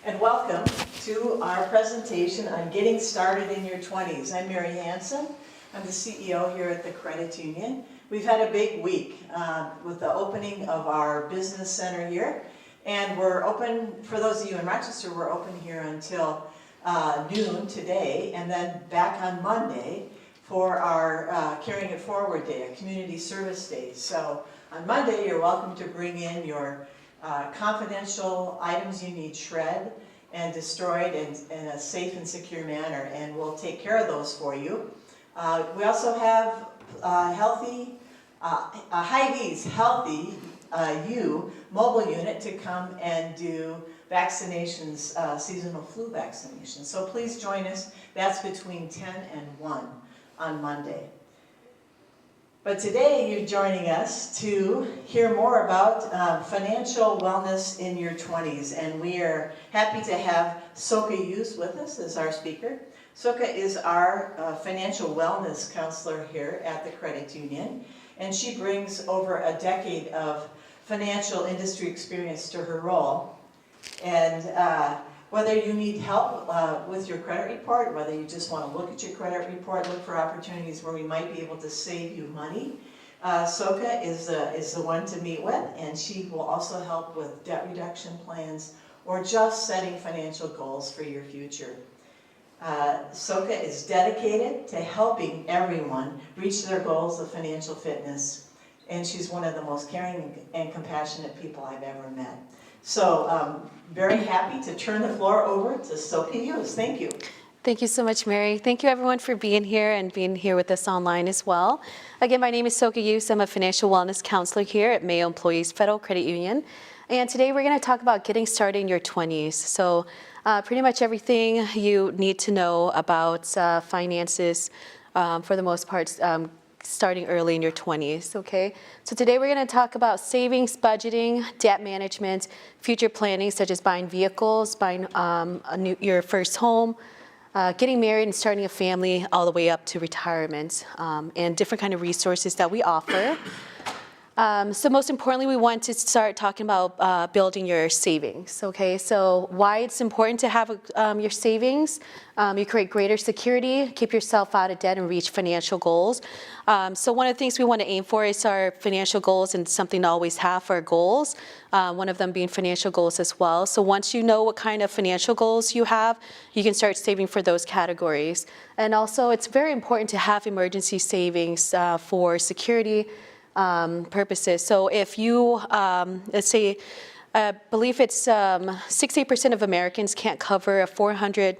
and welcome to our presentation on getting started in your 20s. I'm Mary Hansen. I'm the CEO here at the Credit Union. We've had a big week with the opening of our business center here, and we're open, for those of you in Rochester, we're open here until noon today, and then back on Monday for our Carrying It Forward Day, a community service day. So on Monday, you're welcome to bring in your confidential items you need shred and destroyed in a safe and secure manner, and we'll take care of those for you. We also have Hy-Vee's Healthy You mobile unit to come and do vaccinations, seasonal flu vaccinations. So please join us. That's between 10 and 1 on Monday. But today you're joining us to hear more about financial wellness in your 20s, and we are happy to have Sokha Yous with us as our speaker. Sokha is our financial wellness counselor here at the Credit Union, and she brings over a decade of financial industry experience to her role. And whether you need help with your credit report, whether you just want to look at your credit report, look for opportunities where we might be able to save you money, Sokha is the one to meet with, and she will also help with debt reduction plans or just setting financial goals for your future. Sokha is dedicated to helping everyone reach their goals of financial fitness, and she's one of the most caring and compassionate people I've ever met. So very happy to turn the floor over to Sokha Yous. Thank you. Thank you so much, Mary. Thank you everyone for being here and being here with us online as well. Again, my name is Sokha Yous. I'm a financial wellness counselor here at Mayo Employees Federal Credit Union. And today we're going to talk about getting started in your 20s. So pretty much everything you need to know about finances for the most part starting early in your 20s, okay? So today we're going to talk about savings, budgeting, debt management, future planning such as buying vehicles, buying your first home, getting married and starting a family all the way up to retirement, and different kind of resources that we offer. So most importantly, we want to start talking about building your savings, okay? So why it's important to have your savings. You create greater security, keep yourself out of debt, and reach financial goals. So one of the things we want to aim for is our financial goals, and something to always have for our goals, one of them being financial goals as well. So once you know what kind of financial goals you have, you can start saving for those categories. And also, it's very important to have emergency savings for security purposes. So if you, let's say, I believe it's 60% of Americans can't cover a $400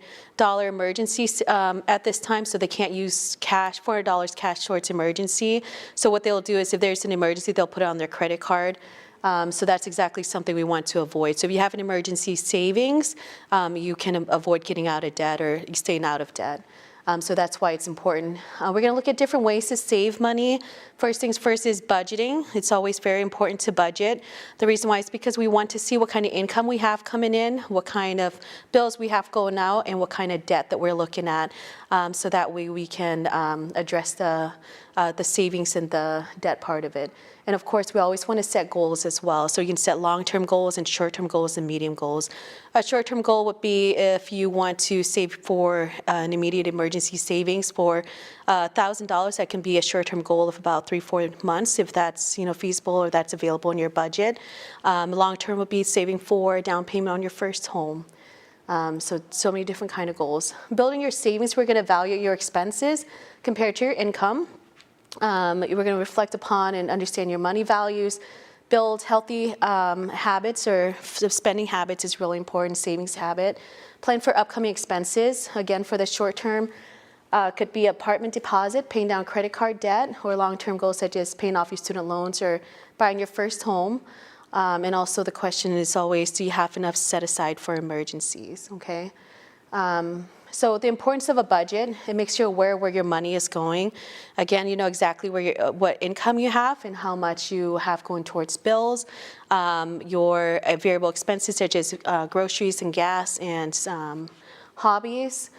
emergency at this time, so they can't use cash, $400 cash towards emergency. So what they'll do is if there's an emergency, they'll put it on their credit card. So that's exactly something we want to avoid. So if you have an emergency savings, you can avoid getting out of debt or staying out of debt. So that's why it's important. We're going to look at different ways to save money. First things first is budgeting. It's always very important to budget. The reason why is because we want to see what kind of income we have coming in, what kind of bills we have going out, and what kind of debt that we're looking at. So that way we can address the savings and the debt part of it. And of course, we always want to set goals as well. So you can set long-term goals and short-term goals and medium goals. A short-term goal would be if you want to save for an immediate emergency savings for $1,000. That can be a short-term goal of about 3-4 months, if that's feasible or that's available in your budget. Long-term would be saving for a down payment on your first home. So many different kind of goals. Building your savings, we're going to evaluate your expenses compared to your income. We're going to reflect upon and understand your money values, build healthy habits or spending habits is really important, savings habit. Plan for upcoming expenses. Again, for the short term, could be apartment deposit, paying down credit card debt, or long-term goals such as paying off your student loans or buying your first home. And also the question is always, do you have enough set aside for emergencies, okay? So the importance of a budget, it makes you aware where your money is going. Again, you know exactly where what income you have and how much you have going towards bills, your variable expenses such as groceries and gas and hobbies.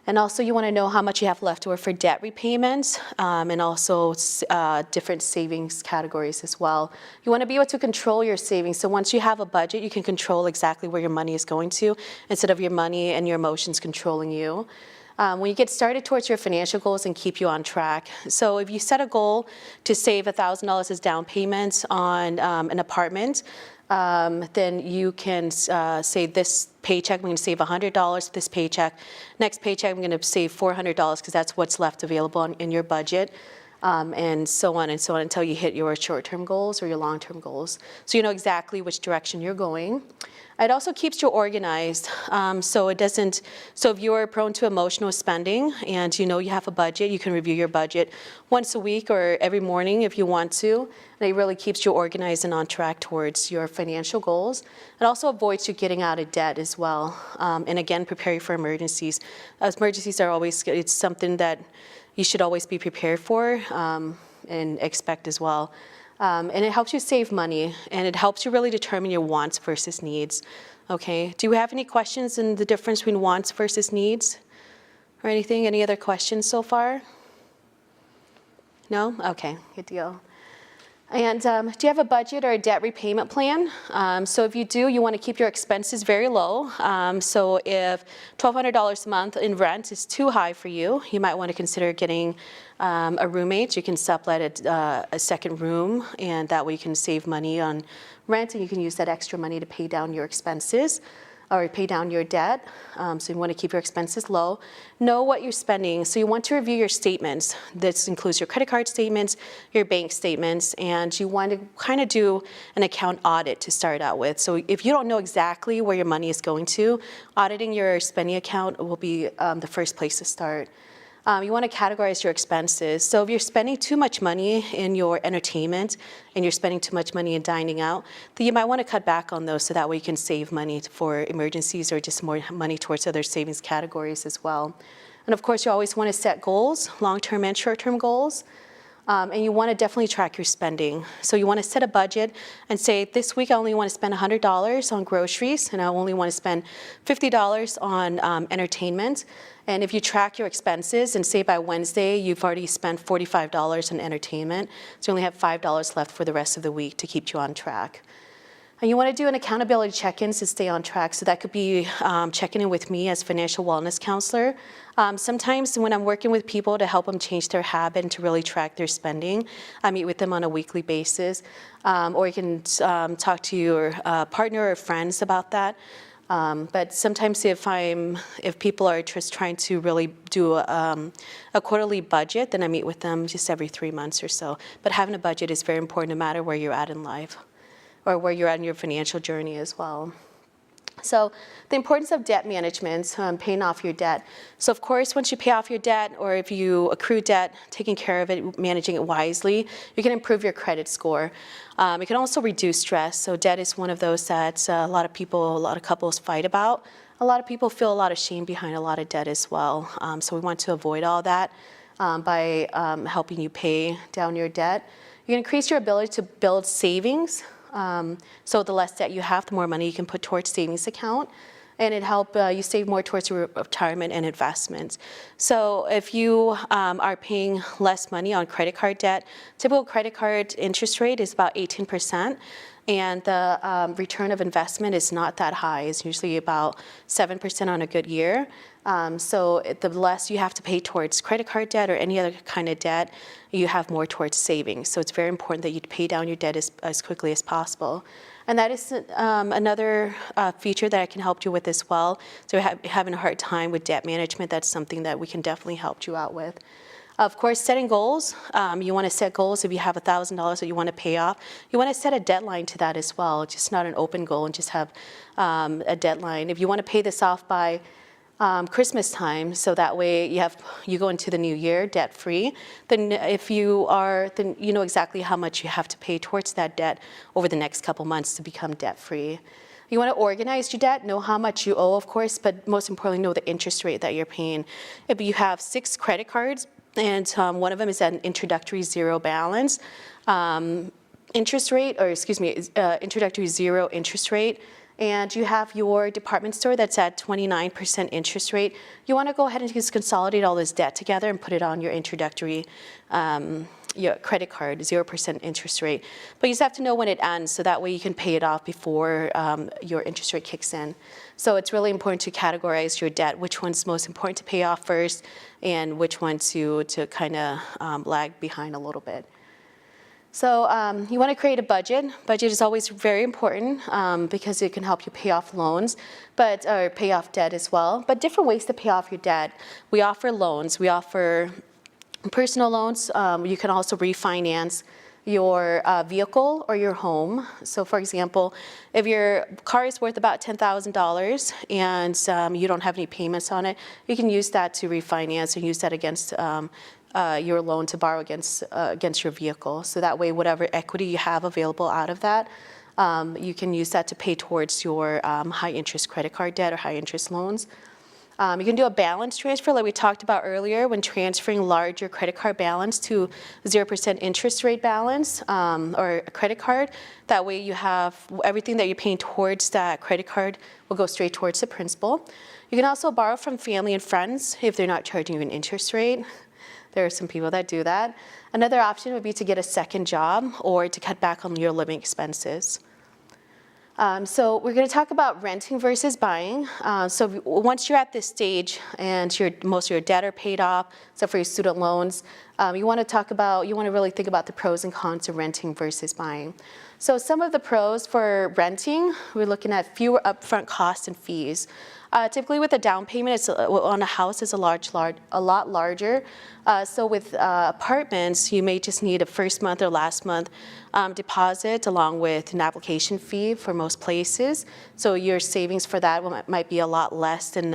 And also you want to know how much you have left over for debt repayments, and also different savings categories as well. You want to be able to control your savings. So once you have a budget, you can control exactly where your money is going to instead of your money and your emotions controlling you. When you get started towards your financial goals and keep you on track. So if you set a goal to save $1,000 as down payment on an apartment, then you can say this paycheck, I'm going to save $100 this paycheck. Next paycheck, I'm going to save $400 because that's what's left available in your budget, and so on until you hit your short-term goals or your long-term goals. So you know exactly which direction you're going. It also keeps you organized, so if you're prone to emotional spending and you know you have a budget, you can review your budget once a week or every morning if you want to, and it really keeps you organized and on track towards your financial goals. It also avoids you getting out of debt as well, and again, prepare you for emergencies. Emergencies are always, it's something that you should always be prepared for and expect as well. And it helps you save money, and it helps you really determine your wants versus needs. Okay, do you have any questions in the difference between wants versus needs or anything? Any other questions so far? No? Okay, good deal. And do you have a budget or a debt repayment plan? So if you do, you want to keep your expenses very low. So if $1,200 a month in rent is too high for you, you might want to consider getting a roommate. You can sublet a second room, and that way you can save money on rent, and you can use that extra money to pay down your expenses or pay down your debt. So you want to keep your expenses low. Know what you're spending. So you want to review your statements. This includes your credit card statements, your bank statements, and you want to kind of do an account audit to start out with. So if you don't know exactly where your money is going to, auditing your spending account will be the first place to start. You want to categorize your expenses. So if you're spending too much money in your entertainment and you're spending too much money in dining out, then you might want to cut back on those so that way you can save money for emergencies or just more money towards other savings categories as well. And of course, you always want to set goals, long-term and short-term goals. And you want to definitely track your spending. So you want to set a budget and say, this week I only want to spend $100 on groceries, and I only want to spend $50 on entertainment. And if you track your expenses and say by Wednesday you've already spent $45 on entertainment, so you only have $5 left for the rest of the week to keep you on track. And you want to do an accountability check-ins to stay on track. So that could be checking in with me as financial wellness counselor. Sometimes when I'm working with people to help them change their habit and to really track their spending, I meet with them on a weekly basis. Or you can talk to your partner or friends about that. But sometimes if people are just trying to really do a quarterly budget, then I meet with them just every 3 months or so. But having a budget is very important no matter where you're at in life, or where you're at in your financial journey as well. So the importance of debt management, paying off your debt. So of course, once you pay off your debt, or if you accrue debt, taking care of it, managing it wisely, you can improve your credit score. It can also reduce stress. So debt is one of those that a lot of couples fight about. A lot of people feel a lot of shame behind a lot of debt as well. So we want to avoid all that by helping you pay down your debt. You can increase your ability to build savings. So the less debt you have, the more money you can put towards savings account, and it help you save more towards your retirement and investments. So if you are paying less money on credit card debt, typical credit card interest rate is about 18%, and the return of investment is not that high. It's usually about 7% on a good year. So the less you have to pay towards credit card debt or any other kind of debt, you have more towards savings. So it's very important that you pay down your debt as quickly as possible. And that is another feature that I can help you with as well. So if you're having a hard time with debt management, that's something that we can definitely help you out with. Of course, setting goals. You want to set goals. If you have $1,000 that you want to pay off, you want to set a deadline to that as well. Just not an open goal, and just have a deadline. If you want to pay this off by Christmas time, so that way you go into the new year debt-free, then then you know exactly how much you have to pay towards that debt over the next couple months to become debt-free. You want to organize your debt, know how much you owe, of course, but most importantly, know the interest rate that you're paying. If you have 6 credit cards, and one of them is at an introductory zero balance, introductory zero interest rate, and you have your department store that's at 29% interest rate, you want to go ahead and just consolidate all this debt together and put it on your introductory your credit card, 0% interest rate. But you just have to know when it ends, so that way you can pay it off before your interest rate kicks in. So it's really important to categorize your debt, which one's most important to pay off first, and which one to kind of lag behind a little bit. So you want to create a budget. Budget is always very important because it can help you pay off loans, or pay off debt as well. But different ways to pay off your debt. We offer loans. We offer personal loans. You can also refinance your vehicle or your home. So for example, if your car is worth about $10,000 and you don't have any payments on it, you can use that to refinance and use that against your loan to borrow against your vehicle. So that way, whatever equity you have available out of that, you can use that to pay towards your high interest credit card debt or high interest loans. You can do a balance transfer like we talked about earlier when transferring larger credit card balance to 0% interest rate balance or a credit card. That way you have everything that you're paying towards that credit card will go straight towards the principal. You can also borrow from family and friends if they're not charging you an interest rate. There are some people that do that. Another option would be to get a second job or to cut back on your living expenses. So we're going to talk about renting versus buying. So once you're at this stage and most of your debt are paid off, except for your student loans, you want to really think about the pros and cons of renting versus buying. So some of the pros for renting, we're looking at fewer upfront costs and fees. Typically with a down payment on a house is a lot larger. So with apartments, you may just need a first month or last month deposit along with an application fee for most places. So your savings for that might be a lot less than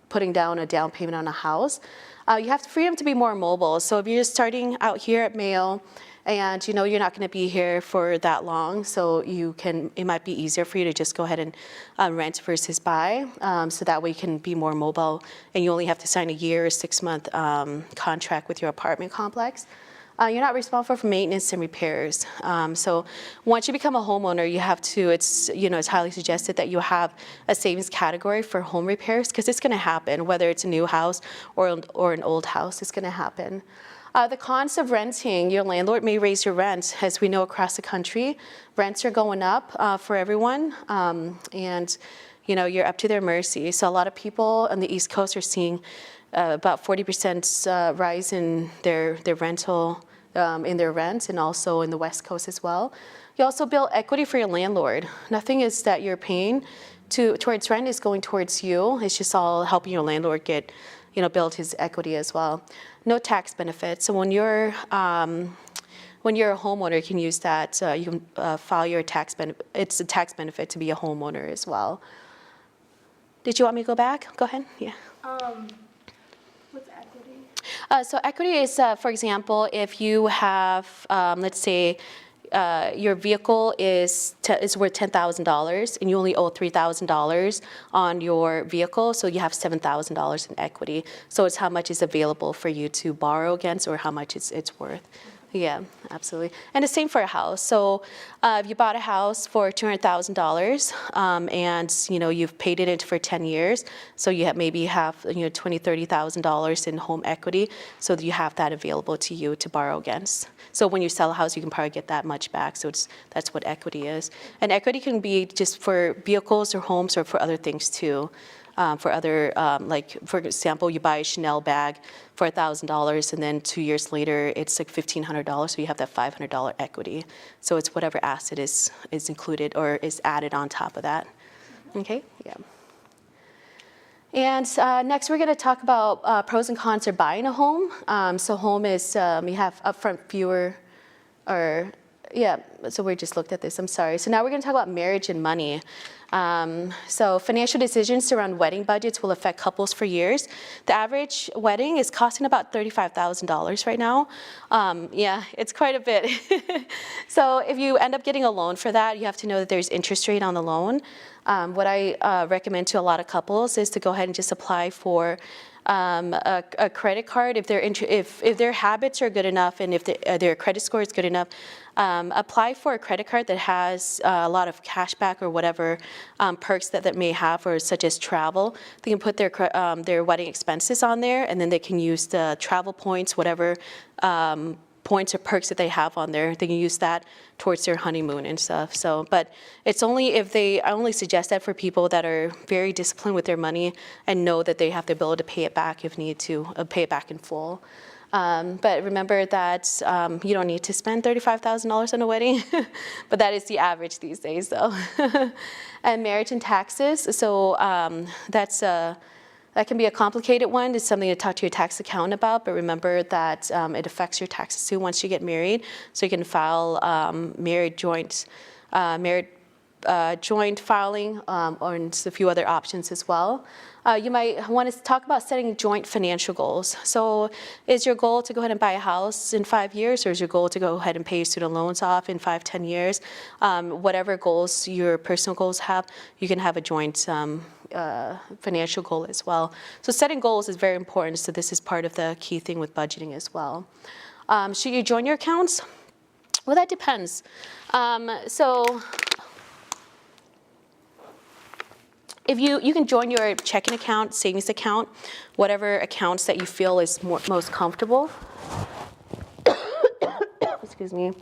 putting down a down payment on a house. You have the freedom to be more mobile. So if you're just starting out here at Mayo, and you know you're not going to be here for that long, so it might be easier for you to just go ahead and rent versus buy, so that way you can be more mobile and you only have to sign a year or 6-month contract with your apartment complex. You're not responsible for maintenance and repairs. So once you become a homeowner, you have to, it's highly suggested that you have a savings category for home repairs because it's going to happen, whether it's a new house or an old house, it's going to happen. The cons of renting, your landlord may raise your rent. As we know across the country, rents are going up for everyone, and you're up to their mercy. So a lot of people on the East Coast are seeing about 40% rise in their rental, in their rent, and also in the West Coast as well. You also build equity for your landlord. Nothing is that you're paying towards rent is going towards you. It's just all helping your landlord get, build his equity as well. No tax benefits. So when you're a homeowner, you can use that. You can file your tax benefit. It's a tax benefit to be a homeowner as well. Did you want me to go back? Go ahead. Yeah. What's equity? So equity is, for example, if you have, let's say, your vehicle is worth $10,000 and you only owe $3,000 on your vehicle, so you have $7,000 in equity. So it's how much is available for you to borrow against or how much it's worth. Yeah, absolutely. And the same for a house. So if you bought a house for $200,000 and you've paid it in for 10 years, so you maybe have $20,000, $30,000 in home equity, so that you have that available to you to borrow against. So when you sell a house, you can probably get that much back. So that's what equity is. And equity can be just for vehicles or homes or for other things too. For other, like for example, you buy a Chanel bag for $1,000 and then 2 years later it's like $1,500, so you have that $500 equity. So it's whatever asset is included or is added on top of that. Okay, yeah. And next we're going to talk about pros and cons of buying a home. So home is, you have upfront fewer, so we just looked at this, I'm sorry. So now we're going to talk about marriage and money. So financial decisions around wedding budgets will affect couples for years. The average wedding is costing about $35,000 right now. Yeah, it's quite a bit. So if you end up getting a loan for that, you have to know that there's interest rate on the loan. What I recommend to a lot of couples is to go ahead and just apply for a credit card if their habits are good enough and if their credit score is good enough. Apply for a credit card that has a lot of cash back or whatever perks that may have, or such as travel. They can put their wedding expenses on there, and then they can use the travel points, whatever points or perks that they have on there. They can use that towards their honeymoon and stuff. So, but it's only if I only suggest that for people that are very disciplined with their money and know that they have the ability to pay it back if need to, pay it back in full. But remember that you don't need to spend $35,000 on a wedding, but that is the average these days, though. And marriage and taxes, so that can be a complicated one. It's something to talk to your tax accountant about, but remember that it affects your taxes too once you get married. So you can file joint filing, or a few other options as well. You might want to talk about setting joint financial goals. So is your goal to go ahead and buy a house in 5 years, or is your goal to go ahead and pay your student loans off in 5, 10 years? Whatever goals your personal goals have, you can have a joint financial goal as well. So setting goals is very important, so this is part of the key thing with budgeting as well. Should you join your accounts? Well, that depends. If you can join your checking account, savings account, whatever accounts that you feel is most comfortable. Excuse me.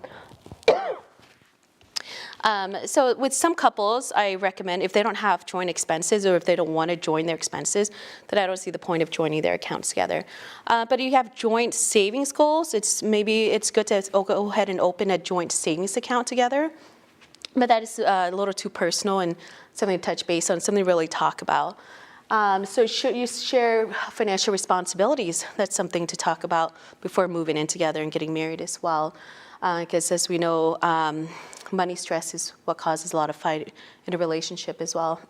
So with some couples, I recommend if they don't have joint expenses or if they don't want to join their expenses, then I don't see the point of joining their accounts together. But if you have joint savings goals, maybe it's good to go ahead and open a joint savings account together. But that is a little too personal and something to touch base on, something to really talk about. So should you share financial responsibilities? That's something to talk about before moving in together and getting married as well. Because as we know, money stress is what causes a lot of fight in a relationship as well.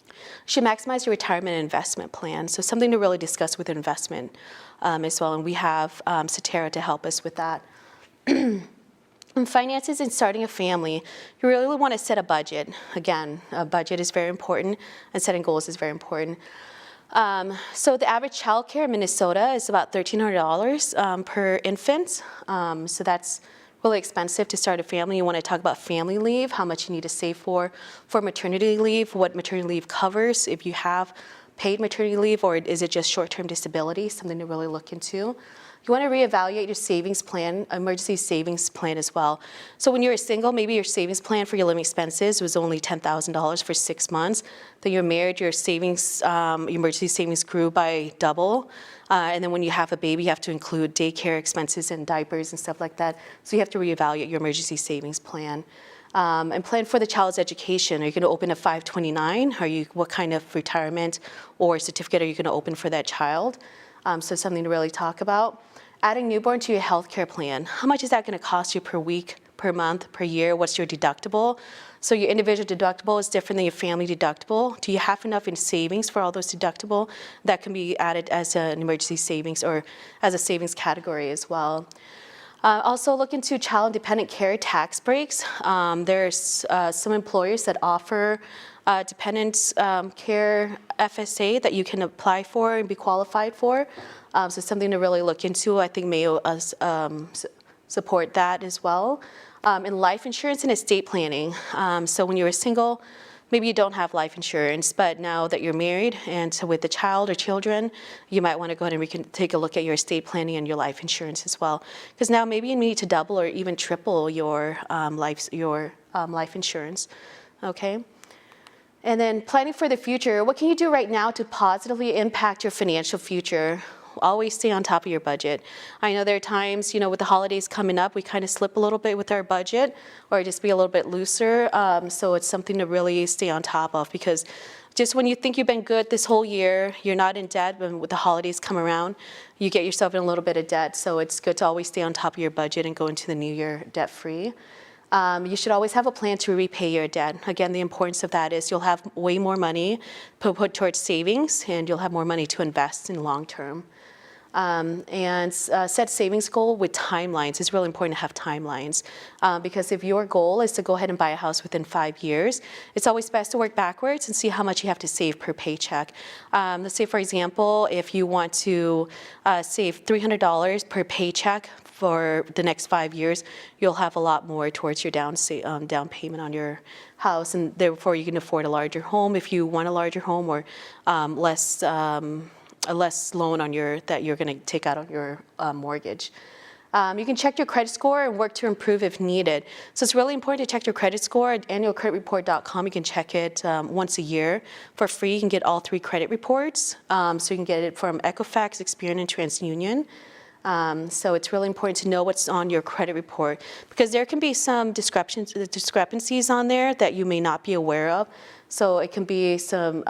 You should maximize your retirement and investment plan. So something to really discuss with investment as well. And we have Satara to help us with that. And finances and starting a family, you really want to set a budget. Again, a budget is very important, and setting goals is very important. So the average child care in Minnesota is about $1,300 per infant. So that's really expensive to start a family. You want to talk about family leave, how much you need to save for maternity leave, what maternity leave covers, if you have paid maternity leave, or is it just short-term disability, something to really look into. You want to reevaluate your savings plan, emergency savings plan as well. So when you're single, maybe your savings plan for your living expenses was only $10,000 for 6 months. Then you're married, your savings, your emergency savings grew by double. And then when you have a baby, you have to include daycare expenses and diapers and stuff like that. So you have to reevaluate your emergency savings plan. And plan for the child's education. Are you going to open a 529? What kind of retirement or certificate are you going to open for that child? So something to really talk about. Adding newborn to your health care plan. How much is that going to cost you per week, per month, per year? What's your deductible? So your individual deductible is different than your family deductible. Do you have enough in savings for all those deductible? That can be added as an emergency savings or as a savings category as well. Also look into child and dependent care tax breaks. There's some employers that offer dependent care FSA that you can apply for and be qualified for. So something to really look into. I think Mayo support that as well. In life insurance and estate planning. So when you're single, maybe you don't have life insurance, but now that you're married and so with a child or children, you might want to go ahead and we can take a look at your estate planning and your life insurance as well. Because now maybe you need to double or even triple your life insurance. Okay. And then planning for the future. What can you do right now to positively impact your financial future? Always stay on top of your budget. I know there are times, with the holidays coming up, we kind of slip a little bit with our budget or just be a little bit looser. So it's something to really stay on top of, because just when you think you've been good this whole year, you're not in debt, but when the holidays come around, you get yourself in a little bit of debt. So it's good to always stay on top of your budget and go into the new year debt-free. You should always have a plan to repay your debt. Again, the importance of that is you'll have way more money put towards savings, and you'll have more money to invest in long term. Set savings goal with timelines. It's really important to have timelines because if your goal is to go ahead and buy a house within 5 years, it's always best to work backwards and see how much you have to save per paycheck. Let's say, for example, if you want to save $300 per paycheck for the next 5 years, you'll have a lot more towards your down payment on your house, and therefore you can afford a larger home if you want a larger home, or a less loan on that you're going to take out on your mortgage. You can check your credit score and work to improve if needed. So it's really important to check your credit score at annualcreditreport.com. You can check it once a year for free. You can get all 3 credit reports. So you can get it from Equifax, Experian, and TransUnion. So it's really important to know what's on your credit report because there can be some discrepancies on there that you may not be aware of. So it can be some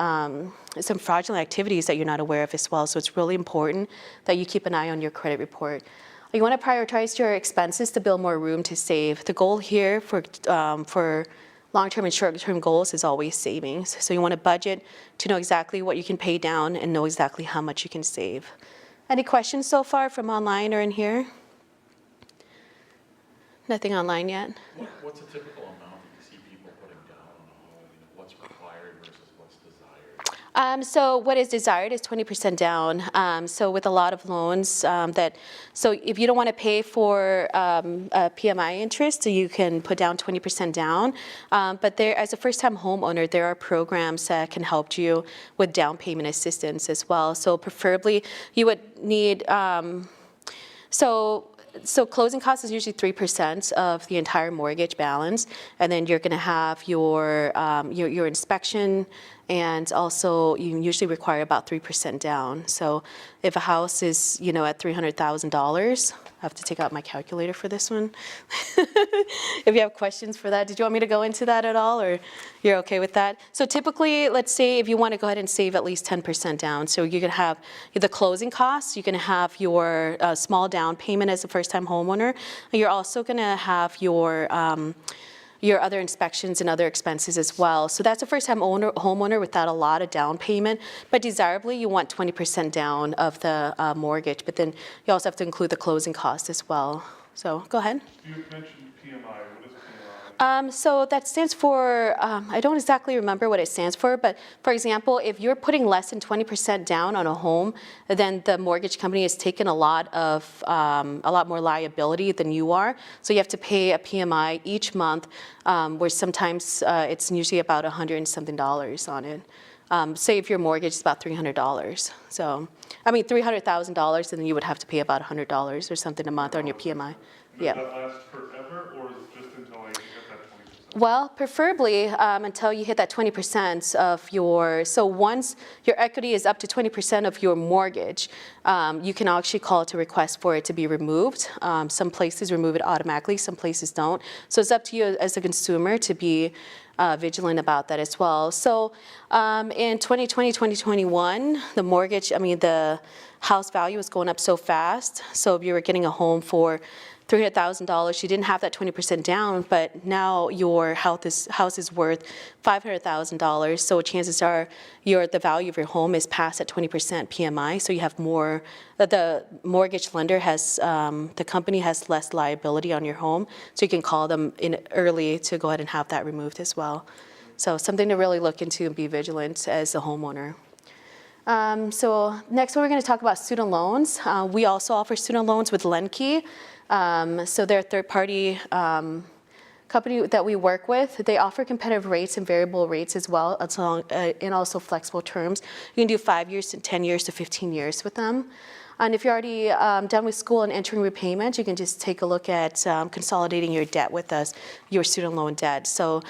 fraudulent activities that you're not aware of as well. So it's really important that you keep an eye on your credit report. You want to prioritize your expenses to build more room to save. The goal here for long-term and short-term goals is always savings. So you want to budget to know exactly what you can pay down and know exactly how much you can save. Any questions so far from online or in here? Nothing online yet? What's a typical amount that you see people putting down on a home? What's required versus what's desired? So what is desired is 20% down. So with a lot of loans so if you don't want to pay for PMI interest, so you can put down 20% down. But there, as a first-time homeowner, there are programs that can help you with down payment assistance as well. So preferably, you would need, so closing costs is usually 3% of the entire mortgage balance, and then you're going to have your inspection, and also you usually require about 3% down. So if a house is at $300,000, I have to take out my calculator for this one. If you have questions for that, did you want me to go into that at all, or you're okay with that? So typically, let's say if you want to go ahead and save at least 10% down, so you're going to have the closing costs, you're going to have your small down payment as a first-time homeowner, and you're also going to have your other inspections and other expenses as well. So that's a first-time homeowner without a lot of down payment, but desirably you want 20% down of the mortgage, but then you also have to include the closing costs as well. So go ahead. You mentioned PMI. What is PMI? So that stands for, I don't exactly remember what it stands for, but for example, if you're putting less than 20% down on a home, then the mortgage company has taken a lot more liability than you are. So you have to pay a PMI each month, where sometimes it's usually about $100 and something on it. Say if your mortgage is about $300. So, I mean $300,000, and then you would have to pay about $100 or something a month on your PMI. Does that last forever, or is it just until you get that 20%? Well, preferably until you hit that 20% of so once your equity is up to 20% of your mortgage, you can actually call to request for it to be removed. Some places remove it automatically, some places don't. So it's up to you as a consumer to be vigilant about that as well. So in 2020, 2021, the house value was going up so fast. So if you were getting a home for $300,000, you didn't have that 20% down, but now your house is worth $500,000. So chances are the value of your home is past that 20% PMI. So you have more. The mortgage lender the company has less liability on your home. So you can call them in early to go ahead and have that removed as well. So something to really look into and be vigilant as a homeowner. So next we're going to talk about student loans. We also offer student loans with LendKey. So they're a third-party company that we work with. They offer competitive rates and variable rates as well, and also flexible terms. You can do 5 years to 10 years to 15 years with them. And if you're already done with school and entering repayment, you can just take a look at consolidating your debt with us, your student loan debt. So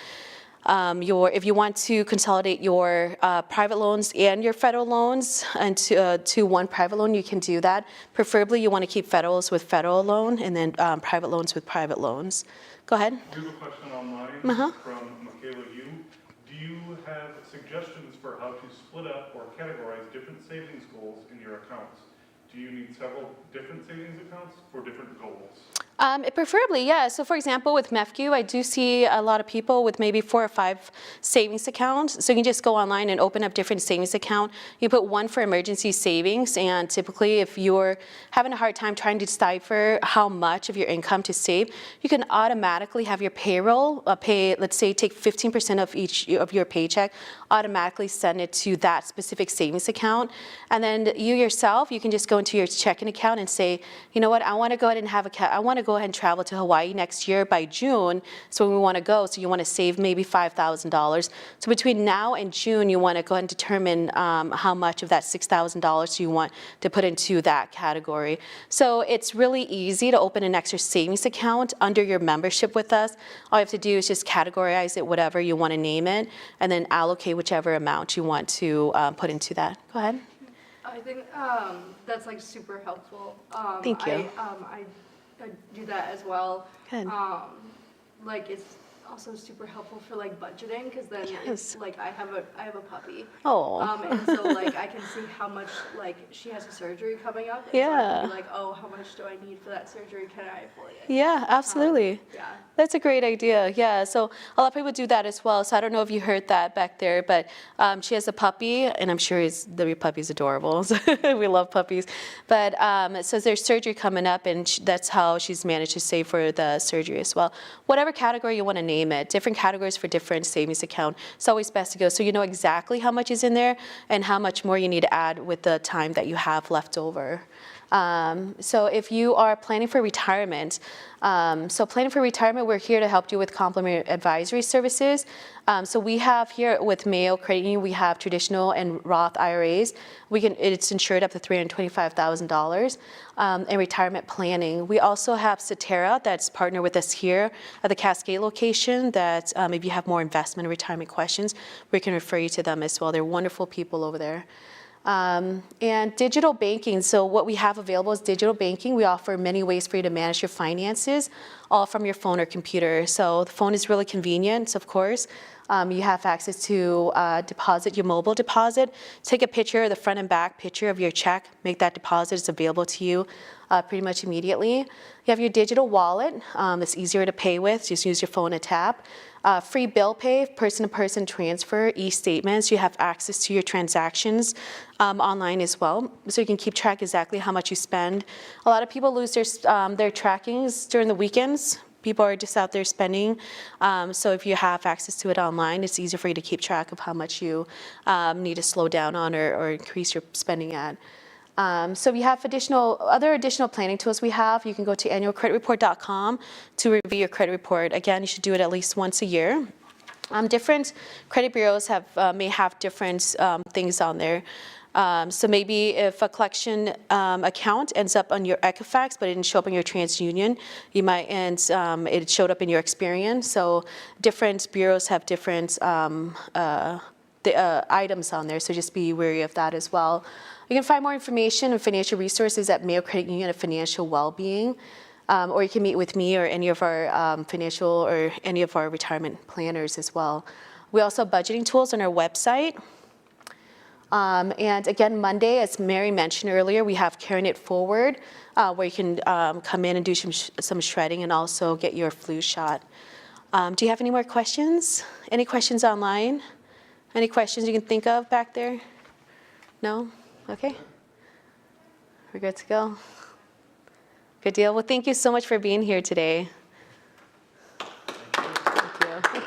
if you want to consolidate your private loans and your federal loans to one private loan, you can do that. Preferably, you want to keep federals with federal loan and then private loans with private loans. Go ahead. We have a question online from Michaela Yu. Do you have suggestions for how to split up or categorize different savings goals in your accounts? Do you need several different savings accounts for different goals? Preferably, yeah. So for example, with MEFQ, I do see a lot of people with maybe 4 or 5 savings accounts. So you can just go online and open up different savings account. You put one for emergency savings, and typically if you're having a hard time trying to decipher how much of your income to save, you can automatically have your payroll pay, let's say take 15% of each of your paycheck, automatically send it to that specific savings account. And then you yourself, you can just go into your checking account and say, you know what, I want to go ahead and have I want to go ahead and travel to Hawaii next year by June. So we want to go. So you want to save maybe $5,000. So between now and June, you want to go ahead and determine how much of that $6,000 you want to put into that category. So it's really easy to open an extra savings account under your membership with us. All you have to do is just categorize it, whatever you want to name it, and then allocate whichever amount you want to put into that. Go ahead. I think that's like super helpful. Thank you. I do that as well. Good. Like it's also super helpful for like budgeting, because then Yes. it's like I have a puppy. Oh. And so like I can see how much, like she has a surgery coming up. And so I Yeah. can be like, oh, how much do I need for that surgery? Can I afford it? Yeah, absolutely. Yeah. That's a great idea. Yeah, so a lot of people do that as well. So I don't know if you heard that back there, but she has a puppy, and I'm sure the puppy's adorable. So we love puppies. But so there's surgery coming up, and that's how she's managed to save for the surgery as well. Whatever category you want to name it, different categories for different savings account. It's always best to go so you know exactly how much is in there and how much more you need to add with the time that you have left over. So if you are planning for retirement, we're here to help you with complementary advisory services. So we have here with Mayo Credit Union, we have traditional and Roth IRAs. It's insured up to $325,000, and retirement planning. We also have Cetera that's partnered with us here at the Cascade location that if you have more investment and retirement questions, we can refer you to them as well. They're wonderful people over there. And digital banking, so what we have available is digital banking. We offer many ways for you to manage your finances, all from your phone or computer. So the phone is really convenient, of course. You have access to deposit your mobile deposit. Take a picture, the front and back picture of your check, make that deposit. It's available to you pretty much immediately. You have your digital wallet. It's easier to pay with. Just use your phone to tap. Free bill pay, person-to-person transfer, e-statements. You have access to your transactions online as well, so you can keep track exactly how much you spend. A lot of people lose their trackings during the weekends. People are just out there spending. So if you have access to it online, it's easier for you to keep track of how much you need to slow down on or increase your spending at. So we have other additional planning tools we have. You can go to annualcreditreport.com to review your credit report. Again, you should do it at least once a year. Different credit bureaus may have different things on there. So maybe if a collection account ends up on your Equifax, but it didn't show up on your TransUnion, you might it showed up in your Experian. So different bureaus have different items on there, so just be wary of that as well. You can find more information and financial resources at Mayo Credit Union of Financial Wellbeing, or you can meet with me or any of our financial or any of our retirement planners as well. We also have budgeting tools on our website. And again, Monday, as Mary mentioned earlier, we have Carrying It Forward, where you can come in and do some shredding and also get your flu shot. Do you have any more questions? Any questions online? Any questions you can think of back there? No? Okay. We're good to go. Good deal. Well, thank you so much for being here today.